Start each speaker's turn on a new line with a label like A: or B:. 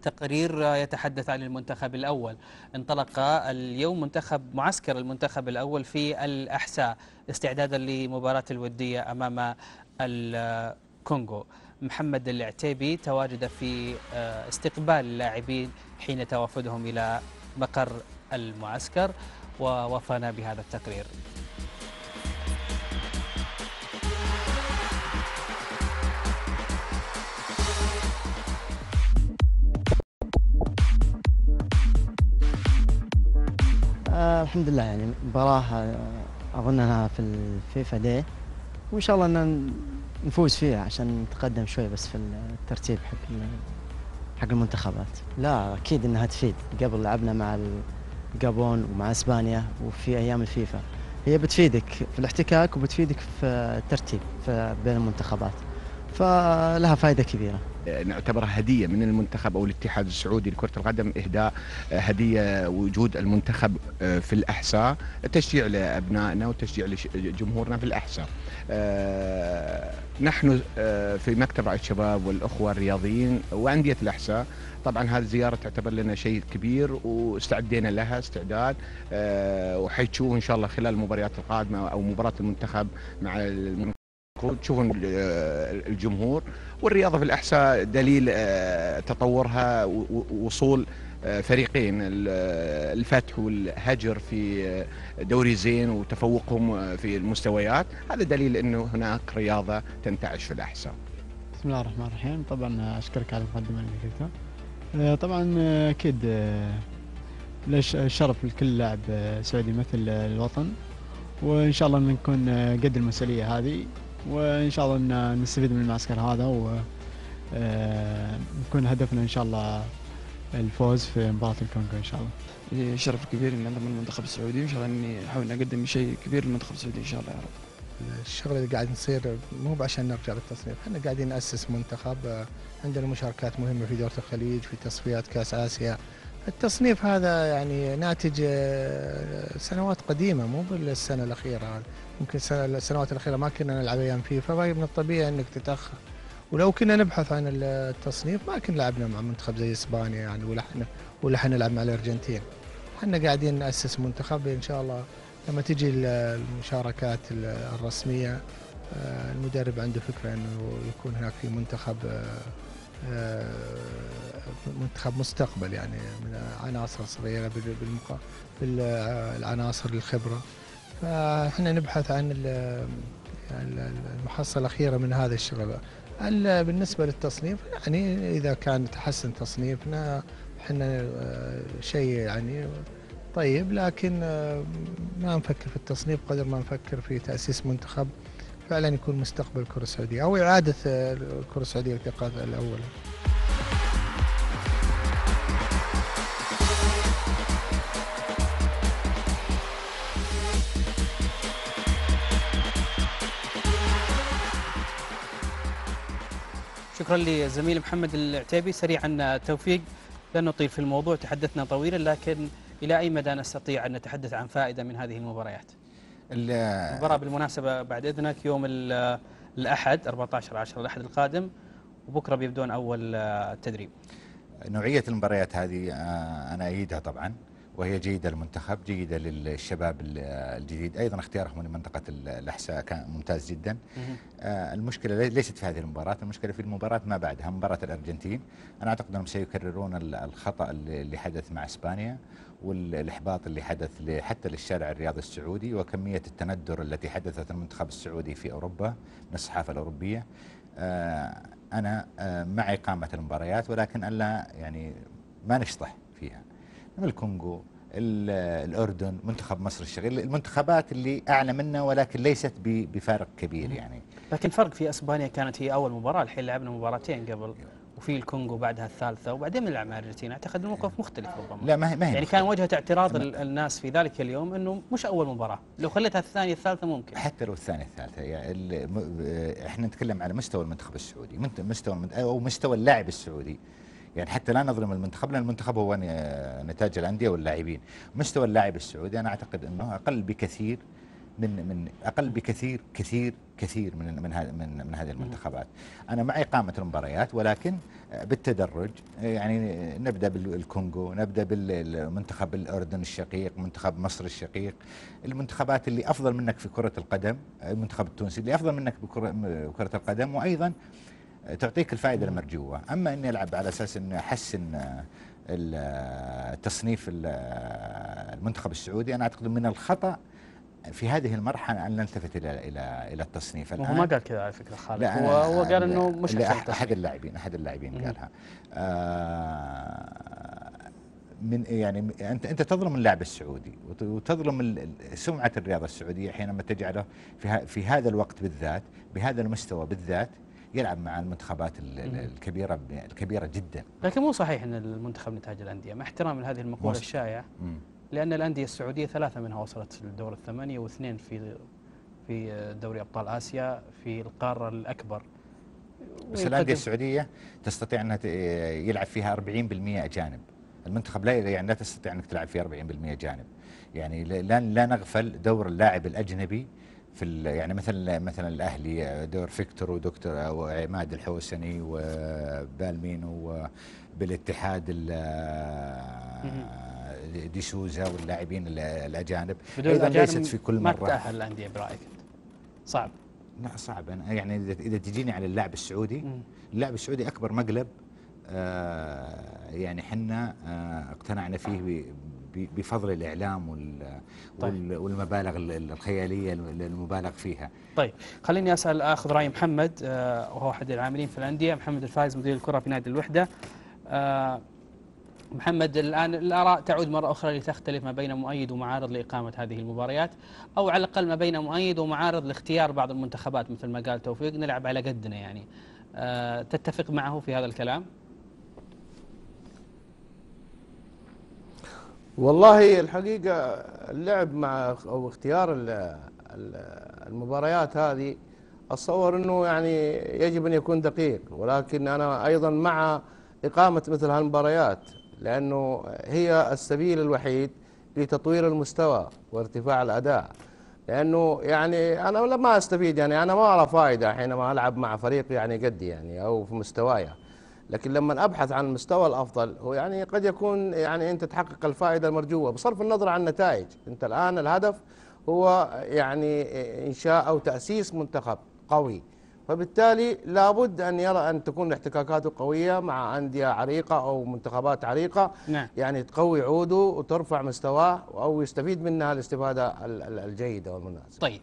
A: تقرير يتحدث عن المنتخب الأول. انطلق اليوم معسكر المنتخب الأول في الأحساء استعدادا لمباراة الودية أمام الكونغو. محمد العتيبي تواجد في استقبال اللاعبين حين توافدهم إلى مقر المعسكر، ووفانا بهذا التقرير.
B: الحمد لله، يعني مباراة أظن أنها في الفيفا دي، وإن شاء الله أن نفوز فيها عشان نتقدم شوي بس في الترتيب حق المنتخبات. لا أكيد أنها تفيد. قبل لعبنا مع الجابون ومع إسبانيا وفي أيام الفيفا، هي بتفيدك في الاحتكاك وبتفيدك في الترتيب بين المنتخبات، فلها فائدة كبيرة.
C: نعتبرها هدية من المنتخب أو الاتحاد السعودي لكرة القدم، إهداء هدية وجود المنتخب في الأحساء، تشجيع لأبنائنا وتشجيع لجمهورنا في الأحساء. نحن في مكتب رعاية الشباب والأخوة الرياضيين وأندية الأحساء، طبعا هذه الزيارة تعتبر لنا شيء كبير واستعدينا لها استعداد، وحيتشوف إن شاء الله خلال المباريات القادمة أو مباراة المنتخب مع تشوفون الجمهور. والرياضة في الأحساء دليل تطورها ووصول فريقين الفتح والهجر في دوري زين وتفوقهم في المستويات، هذا دليل أنه هناك رياضة تنتعش في الأحساء.
D: بسم الله الرحمن الرحيم. طبعا أشكرك على المقدمة اللي قلتها. طبعا أكيد ليش الشرف لكل لاعب سعودي يمثل الوطن، وإن شاء الله نكون قد المسؤولية هذه، وإن شاء الله نستفيد من المعسكر هذا، ونكون هدفنا إن شاء الله الفوز في مباراة الكونغو إن شاء الله.
E: شرف كبير إني أنضم للمنتخب السعودي، وإن شاء الله إني أحاول أقدم شيء كبير للمنتخب السعودي إن شاء الله يا رب.
F: الشغل اللي قاعد نصير مو عشان نرجع للتصنيف، احنا قاعدين نأسس منتخب، عندنا مشاركات مهمة في دورة الخليج، في تصفيات كأس آسيا. التصنيف هذا يعني ناتج سنوات قديمة، مو بالسنة الأخيرة. يمكن السنوات الأخيرة ما كنا نلعب أيام فيفا، فمن الطبيعي أنك تتأخر. ولو كنا نبحث عن التصنيف ما كنا لعبنا مع منتخب زي إسبانيا يعني، ولا حنلعب مع الأرجنتين. احنا قاعدين نأسس منتخب إن شاء الله. لما تجي المشاركات الرسمية، المدرب عنده فكرة أنه يكون هناك في منتخب مستقبل، يعني من عناصر صغيرة بالعناصر الخبرة. فاحنا نبحث عن المحصلة الأخيرة من هذا الشغل. بالنسبة للتصنيف، يعني إذا كان تحسن تصنيفنا احنا شيء يعني طيب، لكن ما نفكر في التصنيف قدر ما نفكر في تأسيس منتخب فعلا يكون مستقبل الكرة السعودية، أو إعادة الكرة السعودية للقطاع الأول.
A: شكرا لزميل محمد العتيبي. سريعا توفيق، لا نطيل في الموضوع، تحدثنا طويلا، لكن إلى أي مدى نستطيع أن نتحدث عن فائدة من هذه المباريات؟ المباراة بالمناسبة بعد إذنك يوم الأحد 14/10، الأحد القادم، وبكرة بيبدون أول تدريب.
G: نوعية المباريات هذه أنا أيدها طبعا، وهي جيدة للمنتخب، جيدة للشباب الجديد، أيضا اختيارهم من منطقة الأحساء كان ممتاز جدا. المشكلة ليست في هذه المباراة، المشكلة في المباراة ما بعدها، مباراة الأرجنتين. أنا أعتقد أنهم سيكررون الخطأ اللي حدث مع إسبانيا، والإحباط اللي حدث حتى للشارع الرياضي السعودي، وكمية التندر التي حدثت المنتخب السعودي في أوروبا من الصحافة الأوروبية. أنا مع إقامة المباريات، ولكن ألا يعني ما نشطح فيها. الكونغو، الأردن، منتخب مصر الشقيق، المنتخبات اللي أعلى منا ولكن ليست بفارق كبير يعني.
A: لكن فرق في أسبانيا كانت هي أول مباراة، الحين لعبنا مباراتين قبل، وفي الكونغو بعدها الثالثة، وبعدين بنلعب مع الأرجنتين. أعتقد الموقف مختلف ربما.
G: لا ما هي
A: يعني كان وجهة اعتراض الناس في ذلك اليوم أنه مش أول مباراة، لو خليتها الثانية الثالثة ممكن.
G: حتى لو الثانية الثالثة يعني احنا نتكلم على مستوى المنتخب السعودي، مستوى اللاعب السعودي. يعني حتى لا نظلم المنتخب، لأن المنتخب هو نتاج الأندية واللاعبين. مستوى اللاعب السعودي أنا أعتقد أنه أقل بكثير من اقل بكثير كثير من هذه المنتخبات. انا مع اقامه المباريات ولكن بالتدرج، يعني نبدا بالكونغو، نبدا بالمنتخب الاردن الشقيق، منتخب مصر الشقيق، المنتخبات اللي افضل منك في كره القدم، المنتخب التونسي اللي افضل منك بكره القدم، وايضا تعطيك الفائده المرجوه. اما اني العب على اساس اني احسن التصنيف المنتخب السعودي، انا اعتقد من الخطا في هذه المرحله ان نلتفت الى التصنيف.
A: هو ما قال كذا على فكره خالد،
G: لا
A: هو قال انه مش
G: احد اللاعبين قالها. من يعني انت تظلم اللاعب السعودي وتظلم سمعه الرياضه السعوديه حينما تجعله في هذا الوقت بالذات بهذا المستوى بالذات يلعب مع المنتخبات الكبيره جدا.
A: لكن مو صحيح ان المنتخب نتاج الانديه، مع احترام لهذه المقوله الشائعه، لان الانديه السعوديه 3 منها وصلت للدور الثمانيه، واثنين في دوري ابطال اسيا في القاره الاكبر.
G: بس الانديه السعوديه تستطيع انها يلعب فيها 40% اجانب. المنتخب لا تستطيع انك تلعب فيه 40% اجانب. يعني لا نغفل دور اللاعب الاجنبي في يعني مثلا الاهلي دور فيكتور ودكتور وعماد الحوسني وبالمين، وبالاتحاد ديسوزا واللاعبين الاجانب ايضا ليست في كل مره.
A: ما تأهل الانديه برايك؟ صعب.
G: لا صعب. يعني اذا تجيني على اللاعب السعودي، اللاعب السعودي اكبر مقلب يعني حنا اقتنعنا فيه بفضل الإعلام والمبالغ الخيالية المبالغ فيها.
A: طيب خليني أخذ رأي محمد، وهو أحد العاملين في الأندية، محمد الفايز مدير الكرة في نادي الوحدة. محمد، الآن الآراء تعود مرة أخرى لتختلف ما بين مؤيد ومعارض لإقامة هذه المباريات، أو على الأقل ما بين مؤيد ومعارض لاختيار بعض المنتخبات مثل ما قال توفيق نلعب على قدنا. يعني تتفق معه في هذا الكلام؟
H: والله الحقيقة اللعب مع أو اختيار المباريات هذه أتصور أنه يعني يجب أن يكون دقيق، ولكن أنا أيضا مع إقامة مثل هالمباريات، لأنه هي السبيل الوحيد لتطوير المستوى وارتفاع الأداء. لأنه يعني أنا ما أستفيد، يعني أنا ما أرى فائدة حينما ألعب مع فريق يعني قدي يعني أو في مستوايا، لكن لما أبحث عن المستوى الأفضل هو يعني قد يكون يعني أنت تحقق الفائدة المرجوة بصرف النظر عن النتائج. أنت الآن الهدف هو يعني إنشاء أو تأسيس منتخب قوي، فبالتالي لابد أن تكون الاحتكاكات قوية مع أندية عريقة أو منتخبات عريقة.
A: نعم.
H: يعني تقوي عوده وترفع مستواه أو يستفيد منها الاستفادة الجيدة والمناسبة.
A: طيب